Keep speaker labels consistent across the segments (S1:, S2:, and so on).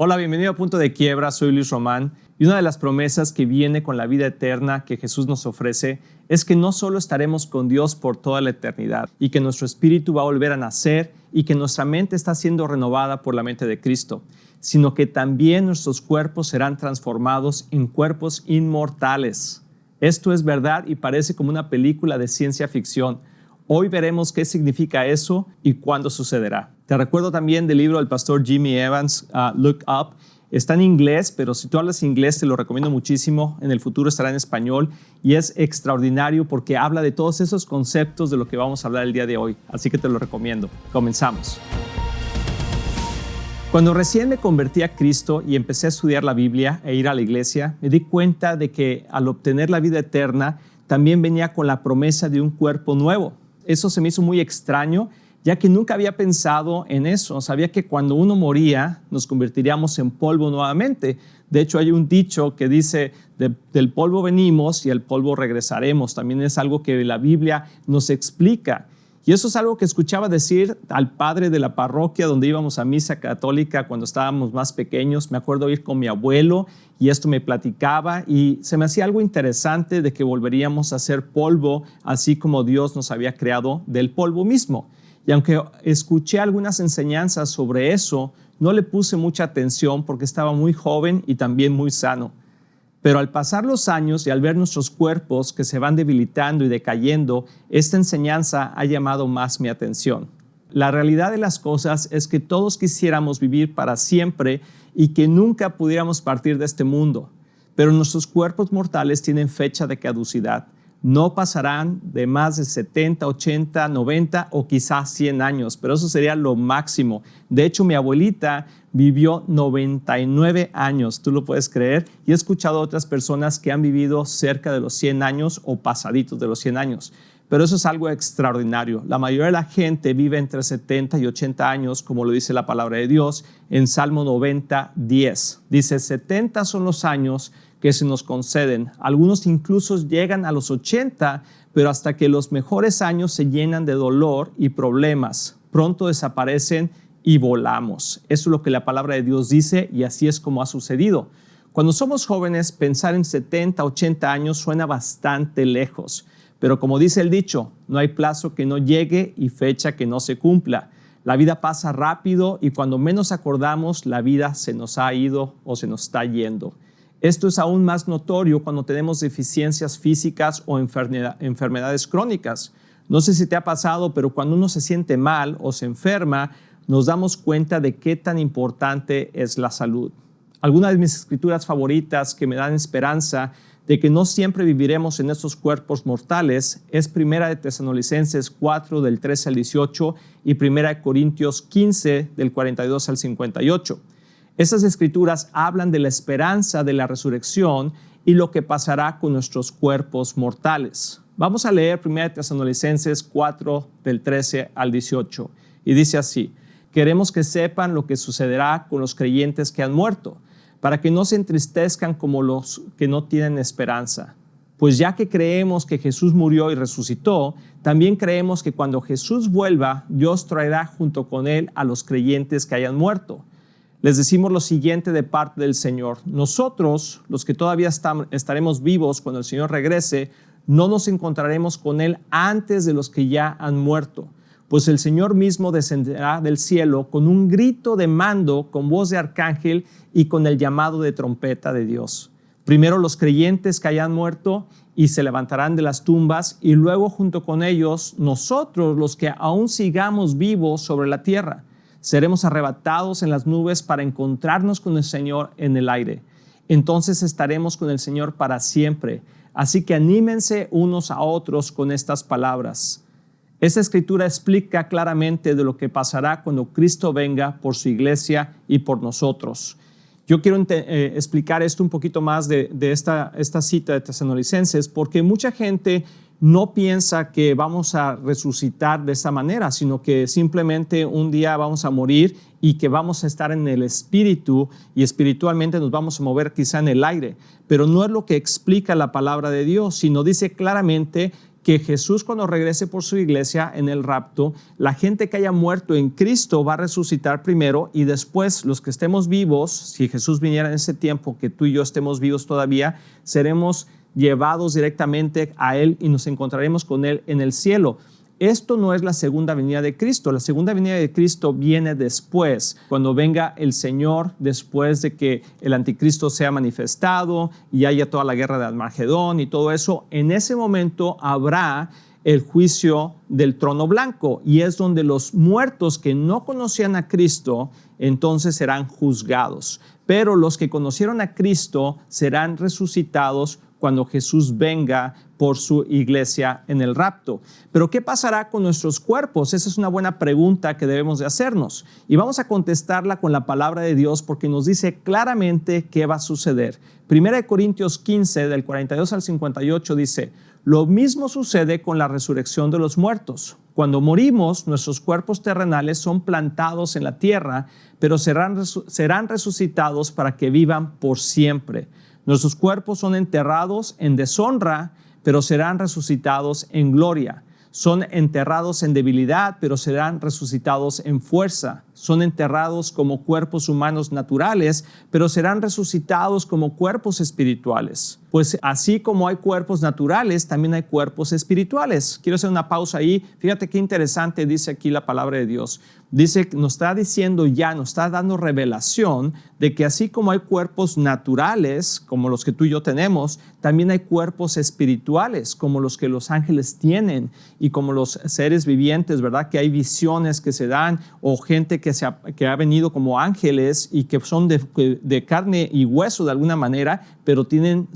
S1: Hola, bienvenido a Punto de Quiebra, soy Luis Román y una de las promesas que viene con la vida eterna que Jesús nos ofrece es que no solo estaremos con Dios por toda la eternidad y que nuestro espíritu va a volver a nacer y que nuestra mente está siendo renovada por la mente de Cristo, sino que también nuestros cuerpos serán transformados en cuerpos inmortales. Esto es verdad y parece como una película de ciencia ficción. Hoy veremos qué significa eso y cuándo sucederá. Te recuerdo también del libro del pastor Jimmy Evans, Look Up. Está en inglés, pero si tú hablas inglés te lo recomiendo muchísimo. En el futuro estará en español y es extraordinario porque habla de todos esos conceptos de lo que vamos a hablar el día de hoy. Así que te lo recomiendo. Comenzamos. Cuando recién me convertí a Cristo y empecé a estudiar la Biblia e ir a la iglesia, me di cuenta de que al obtener la vida eterna también venía con la promesa de un cuerpo nuevo. Eso se me hizo muy extraño, ya que nunca había pensado en eso. Sabía que cuando uno moría nos convertiríamos en polvo nuevamente. De hecho, hay un dicho que dice, del polvo venimos y al polvo regresaremos. También es algo que la Biblia nos explica. Y eso es algo que escuchaba decir al padre de la parroquia donde íbamos a misa católica cuando estábamos más pequeños. Me acuerdo ir con mi abuelo y esto me platicaba y se me hacía algo interesante de que volveríamos a ser polvo, así como Dios nos había creado del polvo mismo. Y aunque escuché algunas enseñanzas sobre eso, no le puse mucha atención porque estaba muy joven y también muy sano. Pero al pasar los años y al ver nuestros cuerpos que se van debilitando y decayendo, esta enseñanza ha llamado más mi atención. La realidad de las cosas es que todos quisiéramos vivir para siempre y que nunca pudiéramos partir de este mundo. Pero nuestros cuerpos mortales tienen fecha de caducidad. No pasarán de más de 70, 80, 90 o quizás 100 años, pero eso sería lo máximo. De hecho, mi abuelita vivió 99 años, ¿tú lo puedes creer? Y he escuchado a otras personas que han vivido cerca de los 100 años o pasaditos de los 100 años. Pero eso es algo extraordinario. La mayoría de la gente vive entre 70 y 80 años, como lo dice la palabra de Dios en Salmo 90, 10. Dice, 70 son los años que se nos conceden. Algunos incluso llegan a los 80, pero hasta que los mejores años se llenan de dolor y problemas. Pronto desaparecen y volamos. Eso es lo que la palabra de Dios dice y así es como ha sucedido. Cuando somos jóvenes, pensar en 70, 80 años suena bastante lejos. Pero como dice el dicho, no hay plazo que no llegue y fecha que no se cumpla. La vida pasa rápido y cuando menos acordamos, la vida se nos ha ido o se nos está yendo. Esto es aún más notorio cuando tenemos deficiencias físicas o enfermedades crónicas. No sé si te ha pasado, pero cuando uno se siente mal o se enferma, nos damos cuenta de qué tan importante es la salud. Algunas de mis escrituras favoritas que me dan esperanza de que no siempre viviremos en estos cuerpos mortales es 1 de Tesalonicenses 4 del 13 al 18 y 1 de Corintios 15 del 42 al 58. Esas escrituras hablan de la esperanza de la resurrección y lo que pasará con nuestros cuerpos mortales. Vamos a leer 1 de Tesalonicenses 4 del 13 al 18 y dice así: queremos que sepan lo que sucederá con los creyentes que han muerto, para que no se entristezcan como los que no tienen esperanza. Pues ya que creemos que Jesús murió y resucitó, también creemos que cuando Jesús vuelva, Dios traerá junto con él a los creyentes que hayan muerto. Les decimos lo siguiente de parte del Señor: nosotros, los que todavía estaremos vivos cuando el Señor regrese, no nos encontraremos con él antes de los que ya han muerto. Pues el Señor mismo descenderá del cielo con un grito de mando, con voz de arcángel y con el llamado de trompeta de Dios. Primero los creyentes que hayan muerto y se levantarán de las tumbas, y luego junto con ellos nosotros, los que aún sigamos vivos sobre la tierra. Seremos arrebatados en las nubes para encontrarnos con el Señor en el aire. Entonces estaremos con el Señor para siempre. Así que anímense unos a otros con estas palabras. Esta escritura explica claramente de lo que pasará cuando Cristo venga por su iglesia y por nosotros. Yo quiero explicar esto un poquito más de esta cita de Tesalonicenses, porque mucha gente no piensa que vamos a resucitar de esa manera, sino que simplemente un día vamos a morir y que vamos a estar en el espíritu y espiritualmente nos vamos a mover quizá en el aire. Pero no es lo que explica la palabra de Dios, sino dice claramente que Jesús, cuando regrese por su iglesia en el rapto, la gente que haya muerto en Cristo va a resucitar primero, y después los que estemos vivos, si Jesús viniera en ese tiempo que tú y yo estemos vivos todavía, seremos llevados directamente a Él y nos encontraremos con Él en el cielo. Esto no es la segunda venida de Cristo. La segunda venida de Cristo viene después, cuando venga el Señor, después de que el anticristo sea manifestado y haya toda la guerra de Armagedón y todo eso. En ese momento habrá el juicio del trono blanco, y es donde los muertos que no conocían a Cristo entonces serán juzgados. Pero los que conocieron a Cristo serán resucitados cuando Jesús venga por su iglesia en el rapto. Pero ¿qué pasará con nuestros cuerpos? Esa es una buena pregunta que debemos de hacernos. Y vamos a contestarla con la palabra de Dios, porque nos dice claramente qué va a suceder. 1 Corintios 15, del 42 al 58, dice: lo mismo sucede con la resurrección de los muertos. Cuando morimos, nuestros cuerpos terrenales son plantados en la tierra, pero serán resucitados para que vivan por siempre. Nuestros cuerpos son enterrados en deshonra, pero serán resucitados en gloria. Son enterrados en debilidad, pero serán resucitados en fuerza. Son enterrados como cuerpos humanos naturales, pero serán resucitados como cuerpos espirituales. Pues así como hay cuerpos naturales, también hay cuerpos espirituales. Quiero hacer una pausa ahí. Fíjate qué interesante dice aquí la palabra de Dios. Dice, nos está diciendo ya, nos está dando revelación de que así como hay cuerpos naturales, como los que tú y yo tenemos, también hay cuerpos espirituales, como los que los ángeles tienen y como los seres vivientes, ¿verdad? Que hay visiones que se dan, o gente que ha venido como ángeles y que son de carne y hueso de alguna manera, pero tienen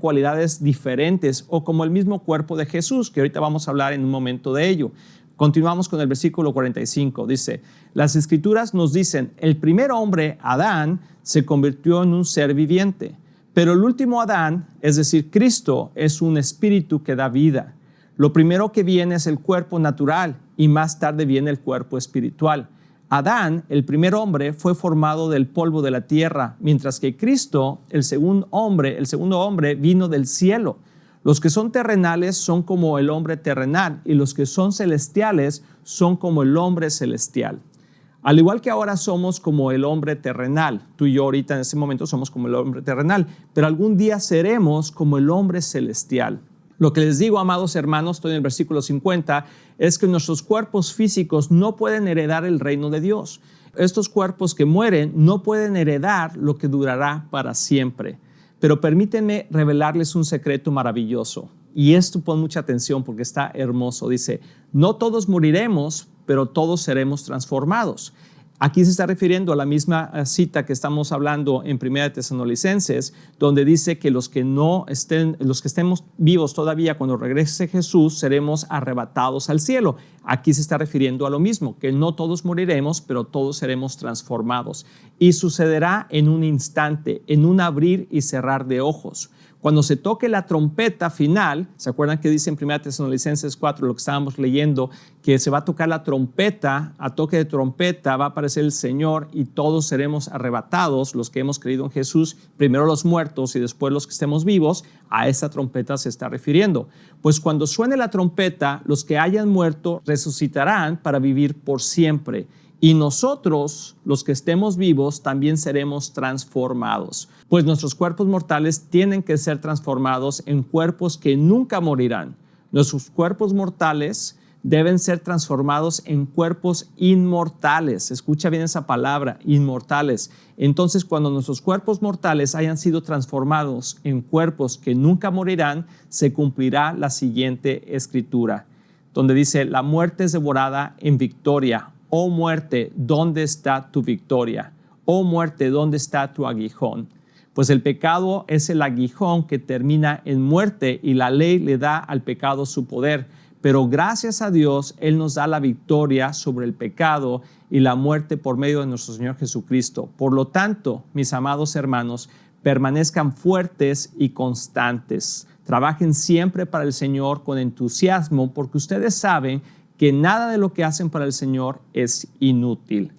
S1: cualidades diferentes, o como el mismo cuerpo de Jesús, que ahorita vamos a hablar en un momento de ello. Continuamos con el versículo 45. Dice, las Escrituras nos dicen, el primer hombre, Adán, se convirtió en un ser viviente, pero el último Adán, es decir, Cristo, es un espíritu que da vida. Lo primero que viene es el cuerpo natural, y más tarde viene el cuerpo espiritual. Adán, el primer hombre, fue formado del polvo de la tierra, mientras que Cristo, el segundo hombre, vino del cielo. Los que son terrenales son como el hombre terrenal, y los que son celestiales son como el hombre celestial. Al igual que ahora somos como el hombre terrenal, tú y yo ahorita en este momento somos como el hombre terrenal, pero algún día seremos como el hombre celestial. Lo que les digo, amados hermanos, estoy en el versículo 50, es que nuestros cuerpos físicos no pueden heredar el reino de Dios. Estos cuerpos que mueren no pueden heredar lo que durará para siempre. Pero permítanme revelarles un secreto maravilloso. Y esto, pon mucha atención porque está hermoso. Dice, no todos moriremos, pero todos seremos transformados. Aquí se está refiriendo a la misma cita que estamos hablando en 1 Tesalonicenses, donde dice que los que estemos vivos todavía cuando regrese Jesús, seremos arrebatados al cielo. Aquí se está refiriendo a lo mismo, que no todos moriremos, pero todos seremos transformados. Y sucederá en un instante, en un abrir y cerrar de ojos. Cuando se toque la trompeta final, ¿se acuerdan que dice en 1 Tesalonicenses 4, lo que estábamos leyendo, que se va a tocar la trompeta, a toque de trompeta va a aparecer el Señor y todos seremos arrebatados, los que hemos creído en Jesús, primero los muertos y después los que estemos vivos? A esa trompeta se está refiriendo. Pues cuando suene la trompeta, los que hayan muerto resucitarán para vivir por siempre. Y nosotros, los que estemos vivos, también seremos transformados. Pues nuestros cuerpos mortales tienen que ser transformados en cuerpos que nunca morirán. Nuestros cuerpos mortales deben ser transformados en cuerpos inmortales. Escucha bien esa palabra, inmortales. Entonces, cuando nuestros cuerpos mortales hayan sido transformados en cuerpos que nunca morirán, se cumplirá la siguiente escritura, donde dice, la muerte es devorada en victoria. Oh muerte, ¿dónde está tu victoria? Oh muerte, ¿dónde está tu aguijón? Pues el pecado es el aguijón que termina en muerte y la ley le da al pecado su poder. Pero gracias a Dios, Él nos da la victoria sobre el pecado y la muerte por medio de nuestro Señor Jesucristo. Por lo tanto, mis amados hermanos, permanezcan fuertes y constantes. Trabajen siempre para el Señor con entusiasmo, porque ustedes saben que nada de lo que hacen para el Señor es inútil.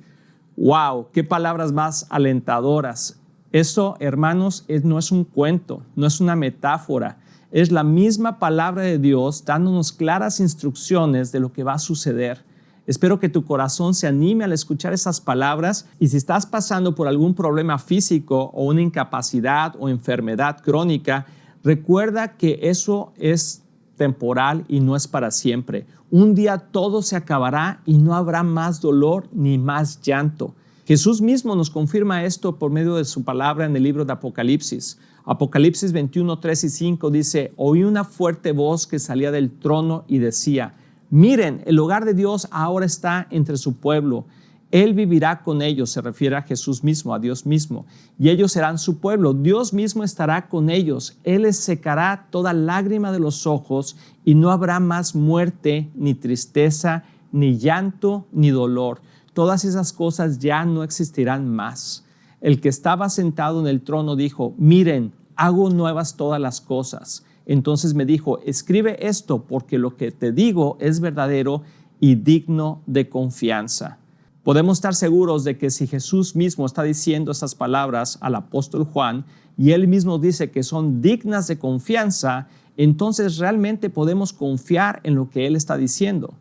S1: ¡Wow! ¡Qué palabras más alentadoras! Esto, hermanos, no es un cuento, no es una metáfora. Es la misma palabra de Dios dándonos claras instrucciones de lo que va a suceder. Espero que tu corazón se anime al escuchar esas palabras, y si estás pasando por algún problema físico o una incapacidad o enfermedad crónica, recuerda que eso es temporal y no es para siempre. Un día todo se acabará y no habrá más dolor ni más llanto. Jesús mismo nos confirma esto por medio de su palabra en el libro de Apocalipsis. Apocalipsis 21, 3 y 5 dice: oí una fuerte voz que salía del trono y decía: miren, el hogar de Dios ahora está entre su pueblo. Él vivirá con ellos, se refiere a Jesús mismo, a Dios mismo, y ellos serán su pueblo. Dios mismo estará con ellos. Él les secará toda lágrima de los ojos, y no habrá más muerte, ni tristeza, ni llanto, ni dolor. Todas esas cosas ya no existirán más. El que estaba sentado en el trono dijo: miren, hago nuevas todas las cosas. Entonces me dijo: escribe esto, porque lo que te digo es verdadero y digno de confianza. Podemos estar seguros de que si Jesús mismo está diciendo estas palabras al apóstol Juan, y él mismo dice que son dignas de confianza, entonces realmente podemos confiar en lo que él está diciendo,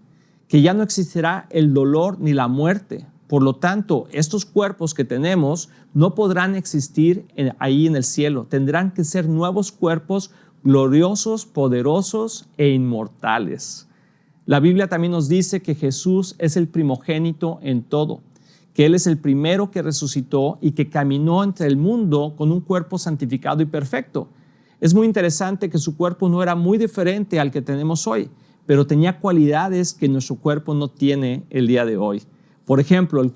S1: que ya no existirá el dolor ni la muerte. Por lo tanto, estos cuerpos que tenemos no podrán existir ahí en el cielo. Tendrán que ser nuevos cuerpos gloriosos, poderosos e inmortales. La Biblia también nos dice que Jesús es el primogénito en todo, que Él es el primero que resucitó y que caminó entre el mundo con un cuerpo santificado y perfecto. Es muy interesante que su cuerpo no era muy diferente al que tenemos hoy, pero tenía cualidades que nuestro cuerpo no tiene el día de hoy. Por ejemplo, el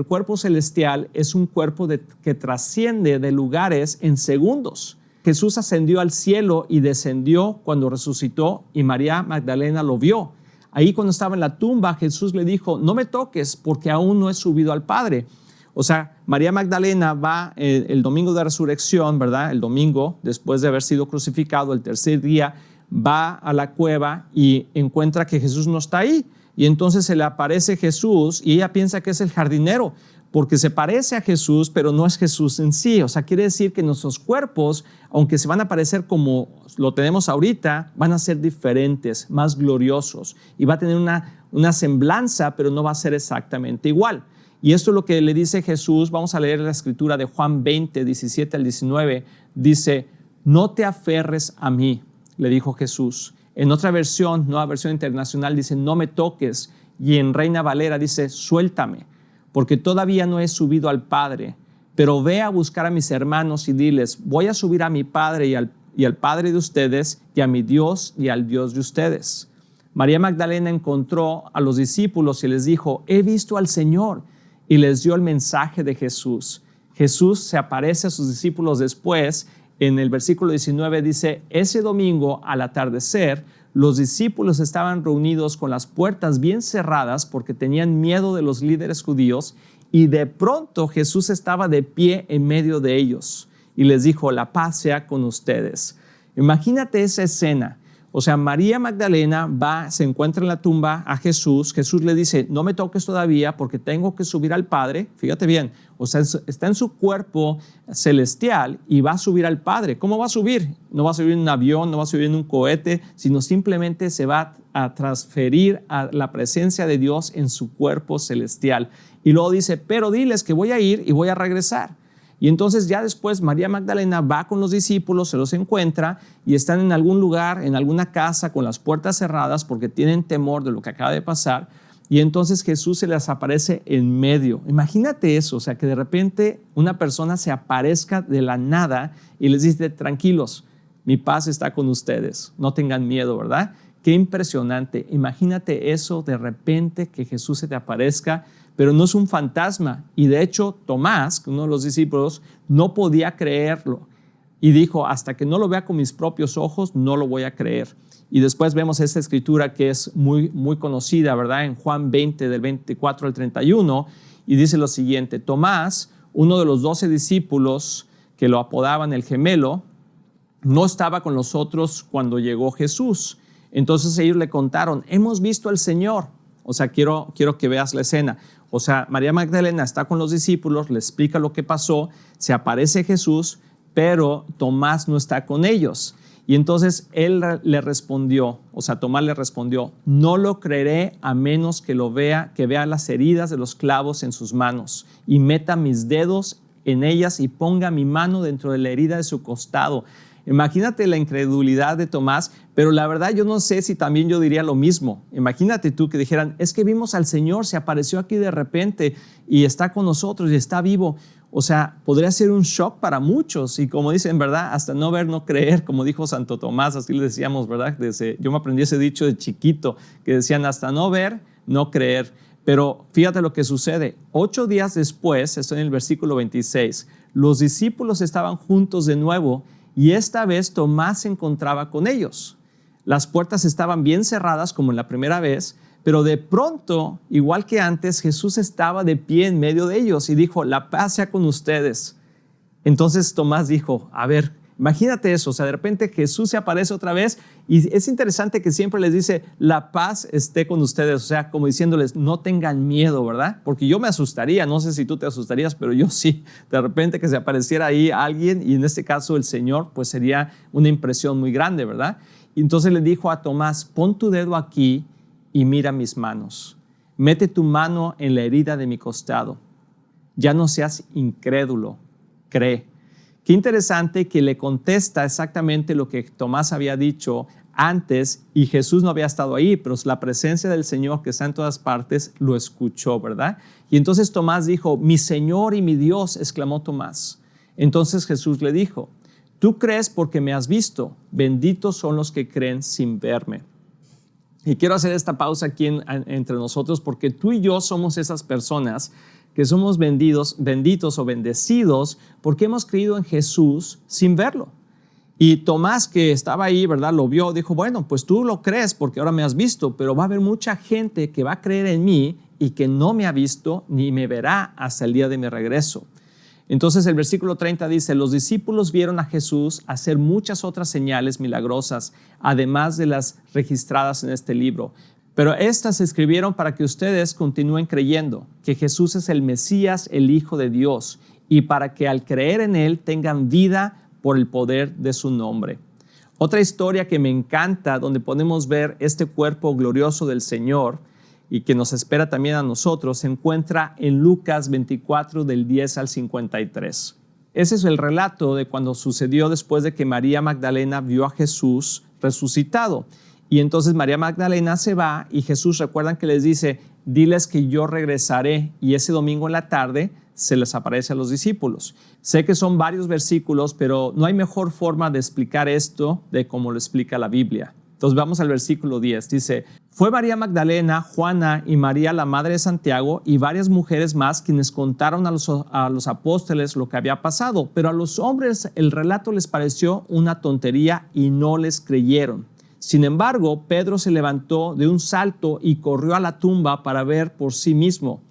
S1: cuerpo celestial es un cuerpo que trasciende de lugares en segundos. Jesús ascendió al cielo y descendió cuando resucitó, y María Magdalena lo vio. Ahí cuando estaba en la tumba, Jesús le dijo: no me toques, porque aún no he subido al Padre. O sea, María Magdalena va el domingo de resurrección, ¿verdad? El domingo, después de haber sido crucificado, el tercer día, va a la cueva y encuentra que Jesús no está ahí. Y entonces se le aparece Jesús y ella piensa que es el jardinero, porque se parece a Jesús, pero no es Jesús en sí. O sea, quiere decir que nuestros cuerpos, aunque se van a parecer como lo tenemos ahorita, van a ser diferentes, más gloriosos, y va a tener una semblanza, pero no va a ser exactamente igual. Y esto es lo que le dice Jesús. Vamos a leer la escritura de Juan 20, 17 al 19. Dice: no te aferres a mí, le dijo Jesús. En otra versión, nueva versión internacional, dice: no me toques. Y en Reina Valera dice: suéltame, porque todavía no he subido al Padre. Pero ve a buscar a mis hermanos y diles: voy a subir a mi Padre y al Padre de ustedes, y a mi Dios y al Dios de ustedes. María Magdalena encontró a los discípulos y les dijo: he visto al Señor, y les dio el mensaje de Jesús. Jesús se aparece a sus discípulos después. En el versículo 19 dice: ese domingo al atardecer, los discípulos estaban reunidos con las puertas bien cerradas porque tenían miedo de los líderes judíos, y de pronto Jesús estaba de pie en medio de ellos y les dijo: la paz sea con ustedes. Imagínate esa escena. O sea, María Magdalena se encuentra en la tumba a Jesús. Jesús le dice: no me toques todavía porque tengo que subir al Padre. Fíjate bien, o sea, está en su cuerpo celestial y va a subir al Padre. ¿Cómo va a subir? No va a subir en un avión, no va a subir en un cohete, sino simplemente se va a transferir a la presencia de Dios en su cuerpo celestial. Y luego dice: pero diles que voy a ir y voy a regresar. Y entonces ya después María Magdalena va con los discípulos, se los encuentra y están en algún lugar, en alguna casa con las puertas cerradas porque tienen temor de lo que acaba de pasar. Y entonces Jesús se les aparece en medio. Imagínate eso, o sea, que de repente una persona se aparezca de la nada y les dice: tranquilos, mi paz está con ustedes, no tengan miedo, ¿verdad? Qué impresionante. Imagínate eso de repente, que Jesús se te aparezca, pero no es un fantasma. Y de hecho, Tomás, uno de los discípulos, no podía creerlo. Y dijo: hasta que no lo vea con mis propios ojos, no lo voy a creer. Y después vemos esta escritura que es muy, muy conocida, ¿verdad? En Juan 20, del 24 al 31, y dice lo siguiente: Tomás, uno de los 12 discípulos, que lo apodaban el gemelo, no estaba con los otros cuando llegó Jesús. Entonces ellos le contaron: hemos visto al Señor. O sea, quiero que veas la escena. O sea, María Magdalena está con los discípulos, le explica lo que pasó, se aparece Jesús, pero Tomás no está con ellos. Y entonces él le respondió, o sea, Tomás le respondió, no lo creeré a menos que vea las heridas de los clavos en sus manos y meta mis dedos en ellas y ponga mi mano dentro de la herida de su costado. Imagínate la incredulidad de Tomás, pero la verdad yo no sé si también yo diría lo mismo. Imagínate tú que dijeran, es que vimos al Señor, se apareció aquí de repente y está con nosotros y está vivo. O sea, podría ser un shock para muchos y como dicen, ¿verdad? Hasta no ver, no creer, como dijo Santo Tomás, así le decíamos, ¿verdad? Yo me aprendí ese dicho de chiquito, que decían hasta no ver, no creer. Pero fíjate lo que sucede. 8 días después, esto en el versículo 26, los discípulos estaban juntos de nuevo y esta vez Tomás se encontraba con ellos. Las puertas estaban bien cerradas como en la primera vez, pero de pronto, igual que antes, Jesús estaba de pie en medio de ellos y dijo, la paz sea con ustedes. Entonces Tomás dijo, a ver, imagínate eso, o sea, de repente Jesús se aparece otra vez y es interesante que siempre les dice, la paz esté con ustedes, o sea, como diciéndoles, no tengan miedo, ¿verdad? Porque yo me asustaría, no sé si tú te asustarías, pero yo sí, de repente que se apareciera ahí alguien y en este caso el Señor, pues sería una impresión muy grande, ¿verdad? Y entonces le dijo a Tomás, pon tu dedo aquí y mira mis manos, mete tu mano en la herida de mi costado, ya no seas incrédulo, cree. Qué interesante que le contesta exactamente lo que Tomás había dicho antes y Jesús no había estado ahí, pero la presencia del Señor que está en todas partes lo escuchó, ¿verdad? Y entonces Tomás dijo, mi Señor y mi Dios, exclamó Tomás. Entonces Jesús le dijo, tú crees porque me has visto, benditos son los que creen sin verme. Y quiero hacer esta pausa aquí entre nosotros porque tú y yo somos esas personas que somos benditos o bendecidos porque hemos creído en Jesús sin verlo. Y Tomás, que estaba ahí, ¿verdad? Lo vio, dijo, bueno, pues tú lo crees porque ahora me has visto, pero va a haber mucha gente que va a creer en mí y que no me ha visto ni me verá hasta el día de mi regreso. Entonces el versículo 30 dice, los discípulos vieron a Jesús hacer muchas otras señales milagrosas, además de las registradas en este libro. Pero estas se escribieron para que ustedes continúen creyendo que Jesús es el Mesías, el Hijo de Dios, y para que al creer en Él tengan vida por el poder de su nombre. Otra historia que me encanta, donde podemos ver este cuerpo glorioso del Señor y que nos espera también a nosotros, se encuentra en Lucas 24 del 10 al 53. Ese es el relato de cuando sucedió después de que María Magdalena vio a Jesús resucitado. Y entonces María Magdalena se va y Jesús, recuerdan que les dice, diles que yo regresaré, y ese domingo en la tarde se les aparece a los discípulos. Sé que son varios versículos, pero no hay mejor forma de explicar esto de cómo lo explica la Biblia. Entonces vamos al versículo 10, dice, fue María Magdalena, Juana y María la madre de Santiago y varias mujeres más quienes contaron a los apóstoles lo que había pasado, pero a los hombres el relato les pareció una tontería y no les creyeron. Sin embargo, Pedro se levantó de un salto y corrió a la tumba para ver por sí mismo.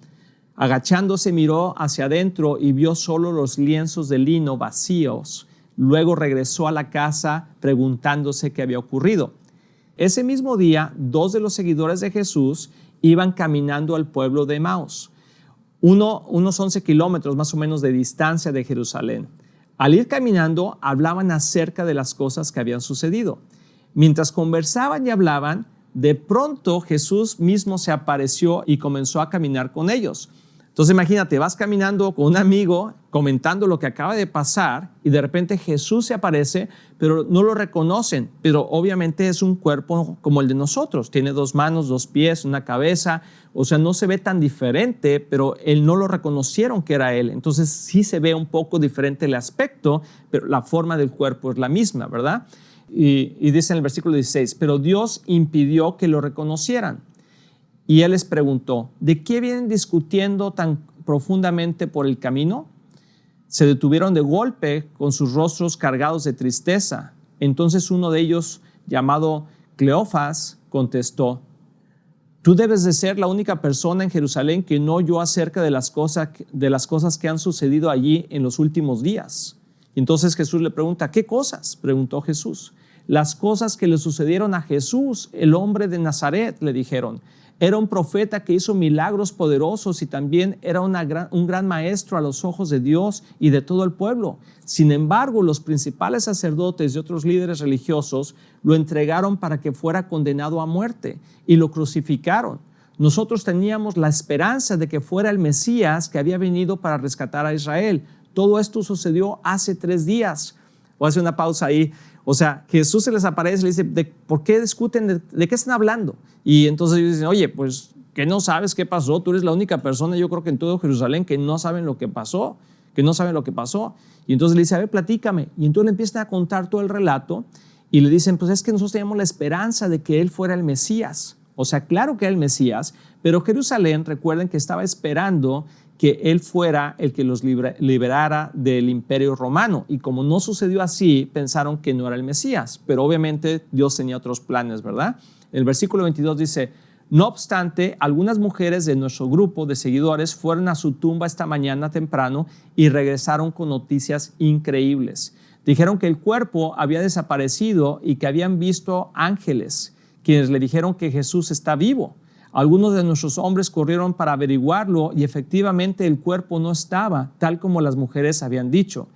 S1: Agachándose miró hacia adentro y vio solo los lienzos de lino vacíos. Luego regresó a la casa preguntándose qué había ocurrido. Ese mismo día, 2 de los seguidores de Jesús iban caminando al pueblo de Emaús, unos 11 kilómetros más o menos de distancia de Jerusalén. Al ir caminando, hablaban acerca de las cosas que habían sucedido. Mientras conversaban y hablaban, de pronto Jesús mismo se apareció y comenzó a caminar con ellos. Entonces imagínate, vas caminando con un amigo comentando lo que acaba de pasar y de repente Jesús se aparece, pero no lo reconocen. Pero obviamente es un cuerpo como el de nosotros. Tiene 2 manos, 2 pies, una cabeza. O sea, no se ve tan diferente, pero él no lo reconocieron que era él. Entonces sí se ve un poco diferente el aspecto, pero la forma del cuerpo es la misma, ¿verdad? Y dice en el versículo 16, pero Dios impidió que lo reconocieran. Y él les preguntó, ¿de qué vienen discutiendo tan profundamente por el camino? Se detuvieron de golpe con sus rostros cargados de tristeza. Entonces uno de ellos, llamado Cleofas, contestó, tú debes de ser la única persona en Jerusalén que no oyó acerca de las cosas que han sucedido allí en los últimos días. Y entonces Jesús le pregunta, ¿qué cosas? Preguntó Jesús. Las cosas que le sucedieron a Jesús, el hombre de Nazaret, le dijeron. Era un profeta que hizo milagros poderosos y también era un gran maestro a los ojos de Dios y de todo el pueblo. Sin embargo, los principales sacerdotes y otros líderes religiosos lo entregaron para que fuera condenado a muerte y lo crucificaron. Nosotros teníamos la esperanza de que fuera el Mesías que había venido para rescatar a Israel. Todo esto sucedió hace 3 días. Voy a hacer una pausa ahí. O sea, Jesús se les aparece y le dice, ¿por qué discuten? ¿De qué están hablando? Y entonces ellos dicen, oye, pues que no sabes qué pasó. Tú eres la única persona, yo creo que en todo Jerusalén, que no saben lo que pasó. Y entonces le dice, a ver, platícame. Y entonces le empiezan a contar todo el relato y le dicen, pues es que nosotros teníamos la esperanza de que él fuera el Mesías. O sea, claro que era el Mesías, pero Jerusalén, recuerden que estaba esperando que él fuera el que los liberara del imperio romano. Y como no sucedió así, pensaron que no era el Mesías. Pero obviamente Dios tenía otros planes, ¿verdad? El versículo 22 dice, no obstante, algunas mujeres de nuestro grupo de seguidores fueron a su tumba esta mañana temprano y regresaron con noticias increíbles. Dijeron que el cuerpo había desaparecido y que habían visto ángeles, quienes le dijeron que Jesús está vivo. Algunos de nuestros hombres corrieron para averiguarlo y efectivamente el cuerpo no estaba, tal como las mujeres habían dicho.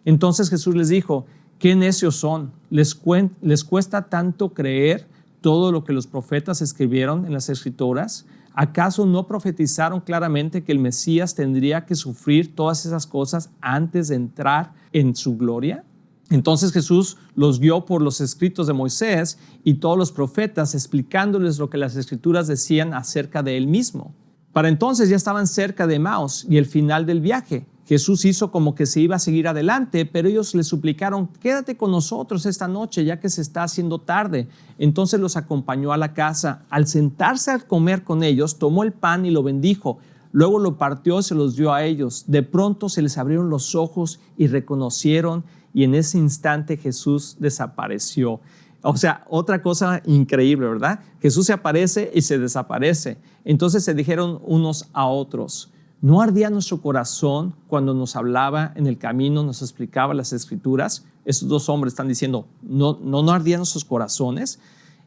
S1: Entonces Jesús les dijo, ¿qué necios son? ¿Les cuesta tanto creer todo lo que los profetas escribieron en las Escrituras? ¿Acaso no profetizaron claramente que el Mesías tendría que sufrir todas esas cosas antes de entrar en su gloria? Entonces Jesús los guió por los escritos de Moisés y todos los profetas, explicándoles lo que las Escrituras decían acerca de él mismo. Para entonces ya estaban cerca de Emaús y el final del viaje. Jesús hizo como que se iba a seguir adelante, pero ellos le suplicaron, quédate con nosotros esta noche, ya que se está haciendo tarde. Entonces los acompañó a la casa. Al sentarse a comer con ellos, tomó el pan y lo bendijo. Luego lo partió y se los dio a ellos. De pronto se les abrieron los ojos y reconocieron, y en ese instante Jesús desapareció. O sea, otra cosa increíble, ¿verdad? Jesús se aparece y se desaparece. Entonces se dijeron unos a otros, ¿no ardía nuestro corazón cuando nos hablaba en el camino, nos explicaba las Escrituras? Estos 2 hombres están diciendo, ¿no ardían nuestros corazones?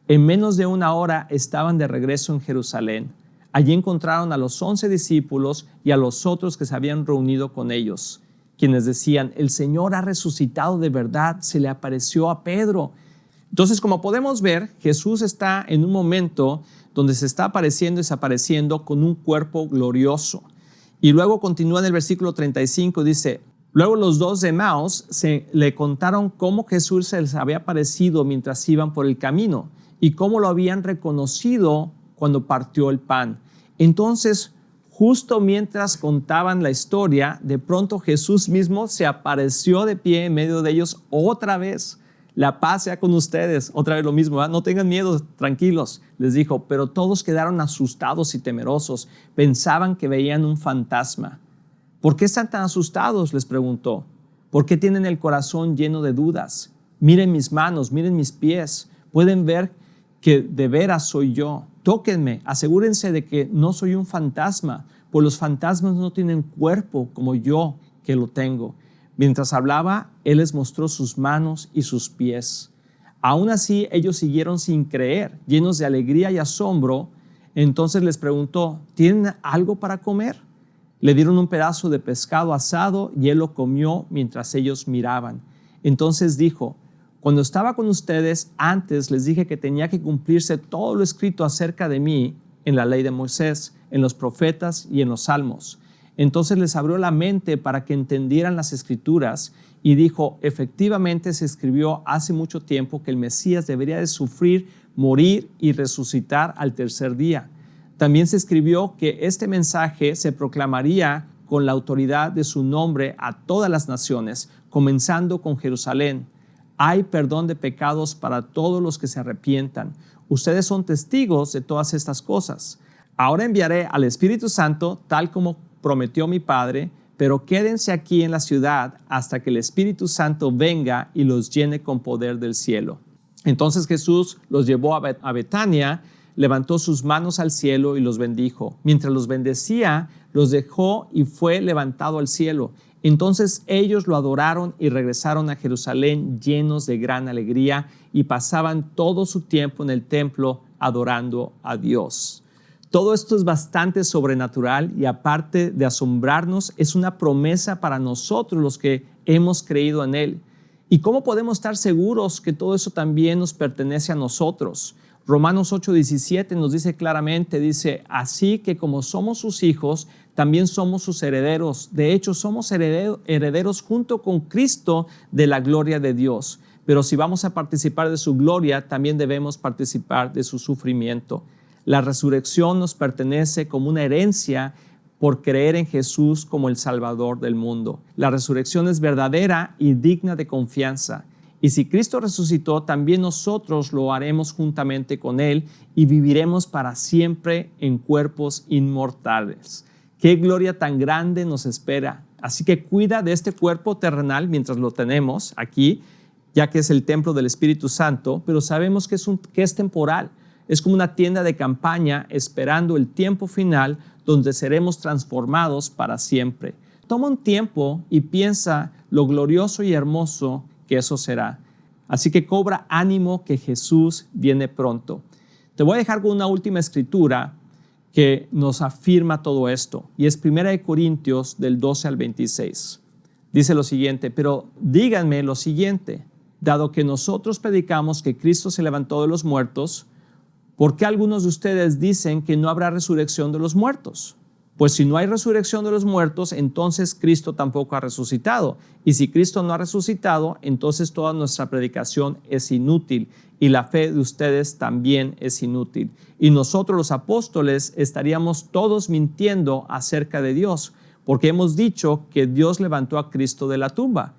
S1: En menos de 1 hora estaban de regreso en Jerusalén. Allí encontraron a los 11 discípulos y a los otros que se habían reunido con ellos, quienes decían, el Señor ha resucitado de verdad, se le apareció a Pedro. Entonces, como podemos ver, Jesús está en un momento donde se está apareciendo y desapareciendo con un cuerpo glorioso. Y luego continúa en el versículo 35, dice, luego los 2 de Emaús le contaron cómo Jesús se les había aparecido mientras iban por el camino y cómo lo habían reconocido cuando partió el pan. Entonces, justo mientras contaban la historia, de pronto Jesús mismo se apareció de pie en medio de ellos otra vez. La paz sea con ustedes. Otra vez lo mismo, ¿verdad? No tengan miedo, tranquilos, les dijo. Pero todos quedaron asustados y temerosos. Pensaban que veían un fantasma. ¿Por qué están tan asustados?, les preguntó. ¿Por qué tienen el corazón lleno de dudas? Miren mis manos, miren mis pies. Pueden ver que de veras soy yo. Tóquenme, asegúrense de que no soy un fantasma, pues los fantasmas no tienen cuerpo como yo que lo tengo. Mientras hablaba, él les mostró sus manos y sus pies. Aún así, ellos siguieron sin creer, llenos de alegría y asombro. Entonces les preguntó, ¿tienen algo para comer? Le dieron un pedazo de pescado asado y él lo comió mientras ellos miraban. Entonces dijo, cuando estaba con ustedes antes les dije que tenía que cumplirse todo lo escrito acerca de mí en la ley de Moisés, en los profetas y en los salmos. Entonces les abrió la mente para que entendieran las Escrituras y dijo, efectivamente se escribió hace mucho tiempo que el Mesías debería de sufrir, morir y resucitar al 3er día. También se escribió que este mensaje se proclamaría con la autoridad de su nombre a todas las naciones, comenzando con Jerusalén. Hay perdón de pecados para todos los que se arrepientan. Ustedes son testigos de todas estas cosas. Ahora enviaré al Espíritu Santo, tal como prometió mi Padre, pero quédense aquí en la ciudad hasta que el Espíritu Santo venga y los llene con poder del cielo. Entonces Jesús los llevó a Betania, levantó sus manos al cielo y los bendijo. Mientras los bendecía, los dejó y fue levantado al cielo. Entonces ellos lo adoraron y regresaron a Jerusalén llenos de gran alegría y pasaban todo su tiempo en el templo adorando a Dios. Todo esto es bastante sobrenatural y aparte de asombrarnos, es una promesa para nosotros los que hemos creído en Él. ¿Y cómo podemos estar seguros que todo eso también nos pertenece a nosotros? Romanos 8:17 nos dice claramente, dice, así que como somos sus hijos, también somos sus herederos. De hecho, somos herederos junto con Cristo de la gloria de Dios. Pero si vamos a participar de su gloria, también debemos participar de su sufrimiento. La resurrección nos pertenece como una herencia por creer en Jesús como el Salvador del mundo. La resurrección es verdadera y digna de confianza. Y si Cristo resucitó, también nosotros lo haremos juntamente con Él y viviremos para siempre en cuerpos inmortales. ¡Qué gloria tan grande nos espera! Así que cuida de este cuerpo terrenal mientras lo tenemos aquí, ya que es el templo del Espíritu Santo, pero sabemos que es temporal. Es como una tienda de campaña esperando el tiempo final donde seremos transformados para siempre. Toma un tiempo y piensa lo glorioso y hermoso que eso será. Así que cobra ánimo que Jesús viene pronto. Te voy a dejar con una última escritura que nos afirma todo esto y es 1 Corintios del 12 al 26. Dice lo siguiente, pero díganme lo siguiente, dado que nosotros predicamos que Cristo se levantó de los muertos, ¿por qué algunos de ustedes dicen que no habrá resurrección de los muertos? Pues si no hay resurrección de los muertos, entonces Cristo tampoco ha resucitado. Y si Cristo no ha resucitado, entonces toda nuestra predicación es inútil y la fe de ustedes también es inútil. Y nosotros los apóstoles estaríamos todos mintiendo acerca de Dios, porque hemos dicho que Dios levantó a Cristo de la tumba.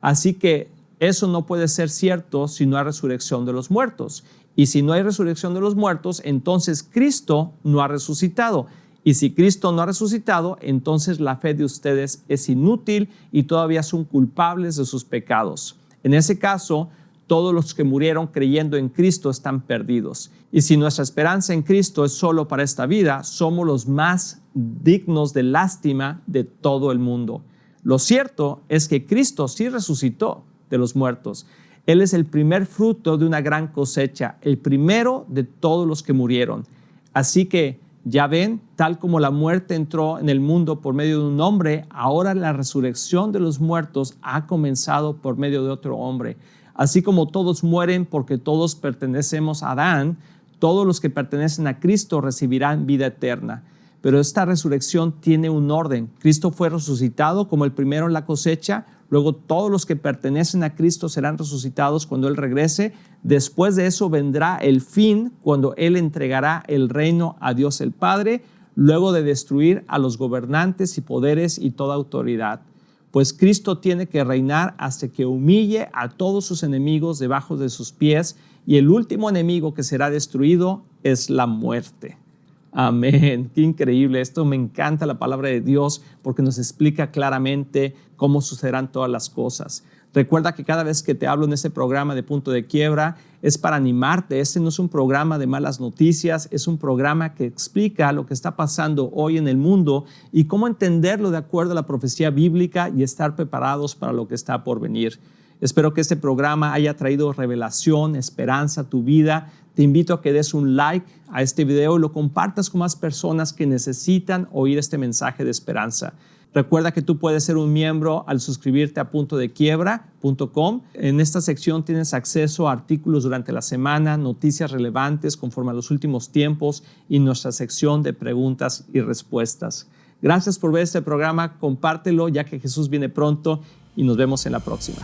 S1: Así que eso no puede ser cierto si no hay resurrección de los muertos. Y si no hay resurrección de los muertos, entonces Cristo no ha resucitado. Y si Cristo no ha resucitado, entonces la fe de ustedes es inútil y todavía son culpables de sus pecados. En ese caso, todos los que murieron creyendo en Cristo están perdidos. Y si nuestra esperanza en Cristo es solo para esta vida, somos los más dignos de lástima de todo el mundo. Lo cierto es que Cristo sí resucitó de los muertos. Él es el primer fruto de una gran cosecha, el primero de todos los que murieron. Así que, ya ven, tal como la muerte entró en el mundo por medio de un hombre, ahora la resurrección de los muertos ha comenzado por medio de otro hombre. Así como todos mueren porque todos pertenecemos a Adán, todos los que pertenecen a Cristo recibirán vida eterna. Pero esta resurrección tiene un orden. Cristo fue resucitado como el primero en la cosecha. Luego todos los que pertenecen a Cristo serán resucitados cuando Él regrese. Después de eso vendrá el fin, cuando Él entregará el reino a Dios el Padre, luego de destruir a los gobernantes y poderes y toda autoridad. Pues Cristo tiene que reinar hasta que humille a todos sus enemigos debajo de sus pies, y el último enemigo que será destruido es la muerte. Amén. Qué increíble. Esto me encanta la palabra de Dios porque nos explica claramente cómo sucederán todas las cosas. Recuerda que cada vez que te hablo en este programa de Punto de Quiebra es para animarte. Este no es un programa de malas noticias, es un programa que explica lo que está pasando hoy en el mundo y cómo entenderlo de acuerdo a la profecía bíblica y estar preparados para lo que está por venir. Espero que este programa haya traído revelación, esperanza a tu vida. Te invito a que des un like a este video y lo compartas con más personas que necesitan oír este mensaje de esperanza. Recuerda que tú puedes ser un miembro al suscribirte a puntodequiebra.com. En esta sección tienes acceso a artículos durante la semana, noticias relevantes conforme a los últimos tiempos y nuestra sección de preguntas y respuestas. Gracias por ver este programa, compártelo ya que Jesús viene pronto y nos vemos en la próxima.